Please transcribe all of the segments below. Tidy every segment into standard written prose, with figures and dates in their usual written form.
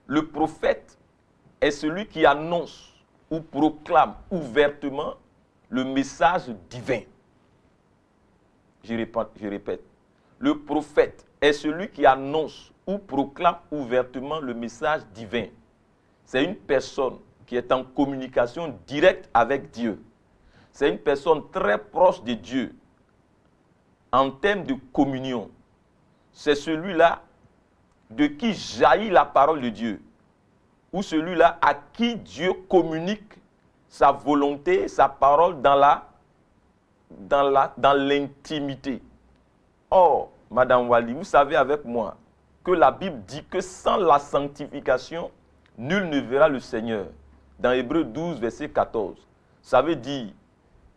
Le prophète est celui qui annonce ou proclame ouvertement le message divin. Je répète. Le prophète est celui qui annonce ou proclame ouvertement le message divin. C'est une personne qui est en communication directe avec Dieu. C'est une personne très proche de Dieu en termes de communion. C'est celui-là de qui jaillit la parole de Dieu, ou celui-là à qui Dieu communique sa volonté, sa parole dans l'intimité. Or, Madame Wali, vous savez avec moi que la Bible dit que sans la sanctification, nul ne verra le Seigneur. Dans Hébreux 12, verset 14. Ça veut dire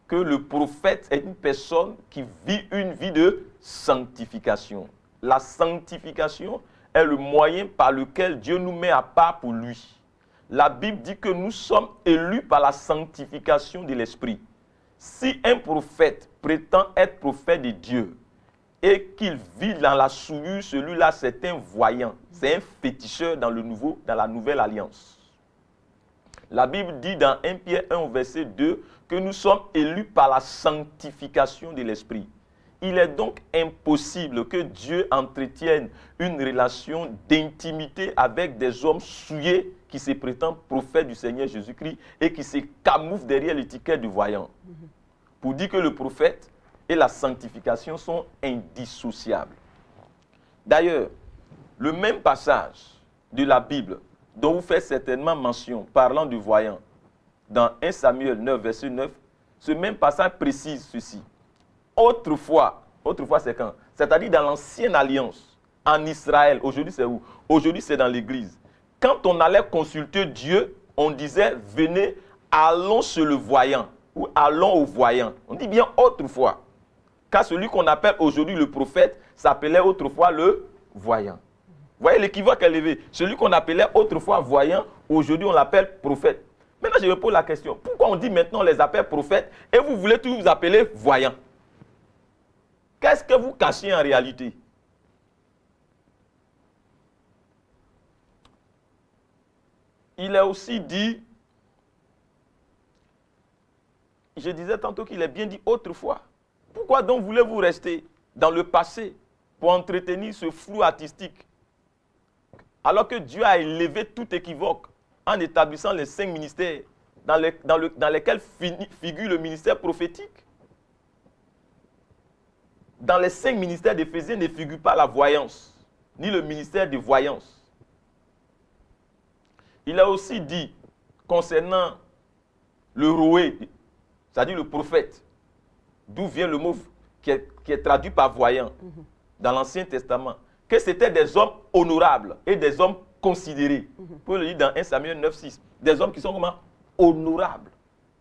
que le prophète est une personne qui vit une vie de sanctification. La sanctification est le moyen par lequel Dieu nous met à part pour lui. La Bible dit que nous sommes élus par la sanctification de l'Esprit. Si un prophète prétend être prophète de Dieu et qu'il vit dans la souillure, celui-là c'est un voyant, c'est un féticheur dans la nouvelle alliance. La Bible dit dans 1 Pierre 1 verset 2 que nous sommes élus par la sanctification de l'Esprit. Il est donc impossible que Dieu entretienne une relation d'intimité avec des hommes souillés qui se prétendent prophètes du Seigneur Jésus-Christ et qui se camouflent derrière l'étiquette du voyant. Pour dire que le prophète et la sanctification sont indissociables. D'ailleurs, le même passage de la Bible dont vous faites certainement mention, parlant du voyant, dans 1 Samuel 9, verset 9, ce même passage précise ceci. Autrefois c'est quand? C'est-à-dire dans l'ancienne alliance, en Israël. Aujourd'hui c'est où? Aujourd'hui c'est dans l'église. Quand on allait consulter Dieu, on disait, venez, allons sur le voyant, ou allons au voyant. On dit bien autrefois. Car celui qu'on appelle aujourd'hui le prophète s'appelait autrefois le voyant. Vous voyez l'équivoque élevé. Celui qu'on appelait autrefois voyant, aujourd'hui on l'appelle prophète. Maintenant je me pose la question, pourquoi on dit maintenant on les appelle prophètes et vous voulez toujours vous appeler voyants? Qu'est-ce que vous cachez en réalité? Il est aussi dit, je disais tantôt qu'il est bien dit autrefois. Pourquoi donc voulez-vous rester dans le passé pour entretenir ce flou artistique? Alors que Dieu a élevé tout équivoque en établissant les 5 ministères dans lesquels figure le ministère prophétique. Dans les 5 ministères d'Éphésiens ne figure pas la voyance, ni le ministère de voyance. Il a aussi dit, concernant le roué, c'est-à-dire le prophète, d'où vient le mot qui est traduit par voyant dans l'Ancien Testament, que c'était des hommes honorables et des hommes considérés. Pour le dire dans 1 Samuel 9, 6, des hommes qui sont comment? Honorables,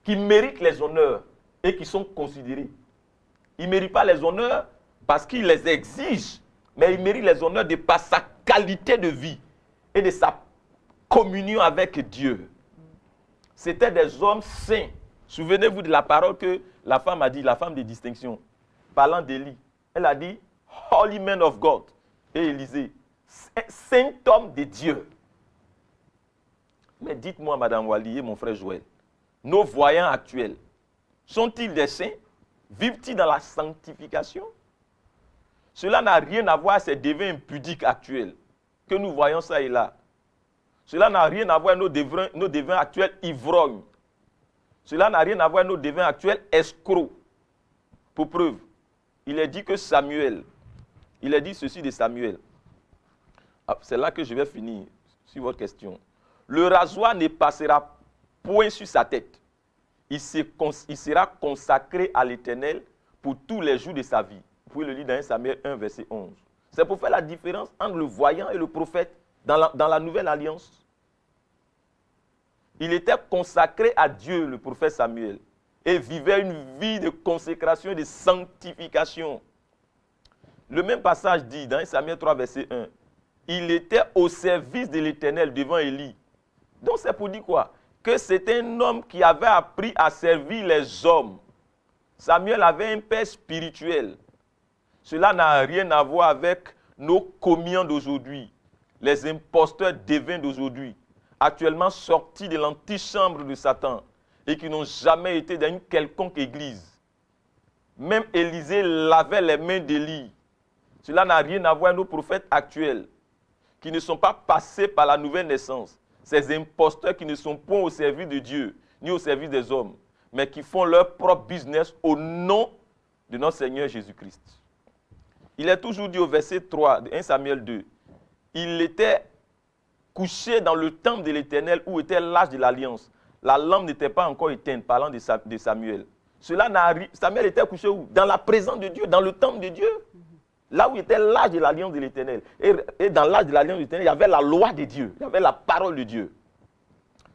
qui méritent les honneurs et qui sont considérés. Il ne mérite pas les honneurs parce qu'il les exige, mais il mérite les honneurs de par sa qualité de vie et de sa communion avec Dieu. C'était des hommes saints. Souvenez-vous de la parole que la femme a dit, la femme de distinction, parlant d'Élie. Elle a dit, Holy man of God. Et Élisée, saint homme de Dieu. Mais dites-moi, Madame Wali et mon frère Joël, nos voyants actuels, sont-ils des saints? Vivent-ils dans la sanctification? Cela n'a rien à voir avec ces devins impudiques actuels que nous voyons ça et là. Cela n'a rien à voir avec nos devins actuels ivrognes. Cela n'a rien à voir avec nos devins actuels escrocs. Pour preuve, il est dit que Samuel, il est dit ceci de Samuel. C'est là que je vais finir sur votre question. Le rasoir ne passera point sur sa tête. Il sera consacré à l'Éternel pour tous les jours de sa vie. Vous pouvez le lire dans 1 Samuel 1, verset 11. C'est pour faire la différence entre le voyant et le prophète dans la nouvelle alliance. Il était consacré à Dieu, le prophète Samuel, et vivait une vie de consécration et de sanctification. Le même passage dit dans 1 Samuel 3, verset 1, il était au service de l'Éternel devant Élie. Donc c'est pour dire quoi? Que c'est un homme qui avait appris à servir les hommes. Samuel avait un père spirituel. Cela n'a rien à voir avec nos communions d'aujourd'hui. les imposteurs divins d'aujourd'hui, actuellement sortis de l'antichambre de Satan et qui n'ont jamais été dans une quelconque église. Même Élisée lavait les mains d'Élie. Cela n'a rien à voir avec nos prophètes actuels qui ne sont pas passés par la nouvelle naissance. Ces imposteurs qui ne sont point au service de Dieu, ni au service des hommes, mais qui font leur propre business au nom de notre Seigneur Jésus-Christ. Il est toujours dit au verset 3 de 1 Samuel 2, il était couché dans le temple de l'Éternel où était l'arche de l'Alliance. La lampe n'était pas encore éteinte, parlant de Samuel. Samuel était couché où? Dans la présence de Dieu, dans le temple de Dieu. Là où était l'arche de l'Alliance de l'Éternel. Et dans l'arche de l'Alliance de l'Éternel, il y avait la loi de Dieu, il y avait la parole de Dieu.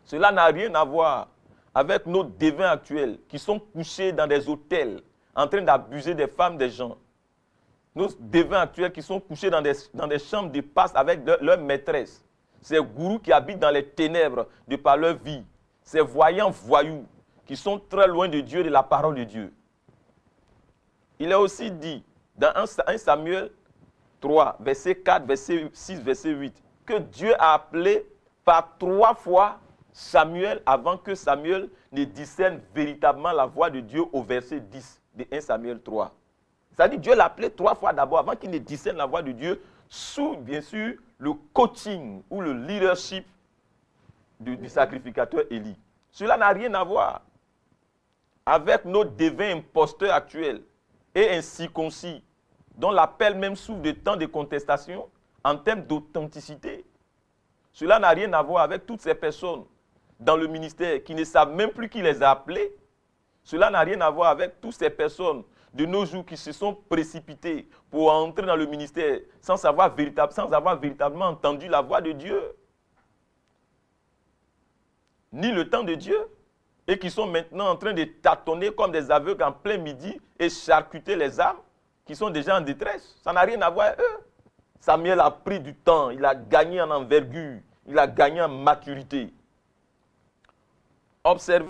Cela n'a rien à voir avec nos devins actuels qui sont couchés dans des hôtels, en train d'abuser des femmes, des gens. Nos devins actuels qui sont couchés dans des chambres de passe avec leur maîtresse. Ces gourous qui habitent dans les ténèbres de par leur vie. Ces voyants voyous qui sont très loin de Dieu et de la parole de Dieu. Il est aussi dit dans 1 Samuel 3, verset 4, verset 6, verset 8, que Dieu a appelé par 3 fois Samuel avant que Samuel ne discerne véritablement la voix de Dieu au verset 10 de 1 Samuel 3. C'est-à-dire Dieu l'a appelé 3 fois d'abord avant qu'il ne discerne la voix de Dieu sous, bien sûr, le coaching ou le leadership du sacrificateur Élie. Cela n'a rien à voir avec nos devins imposteurs actuels et incirconcis, dont l'appel même souffre de tant de contestations en termes d'authenticité. Cela n'a rien à voir avec toutes ces personnes dans le ministère qui ne savent même plus qui les a appelés. Cela n'a rien à voir avec toutes ces personnes de nos jours qui se sont précipitées pour entrer dans le ministère sans avoir véritablement entendu la voix de Dieu, ni le temps de Dieu, et qui sont maintenant en train de tâtonner comme des aveugles en plein midi et charcuter les âmes qui sont déjà en détresse. Ça n'a rien à voir avec eux. Samuel a pris du temps, il a gagné en envergure, il a gagné en maturité. Observez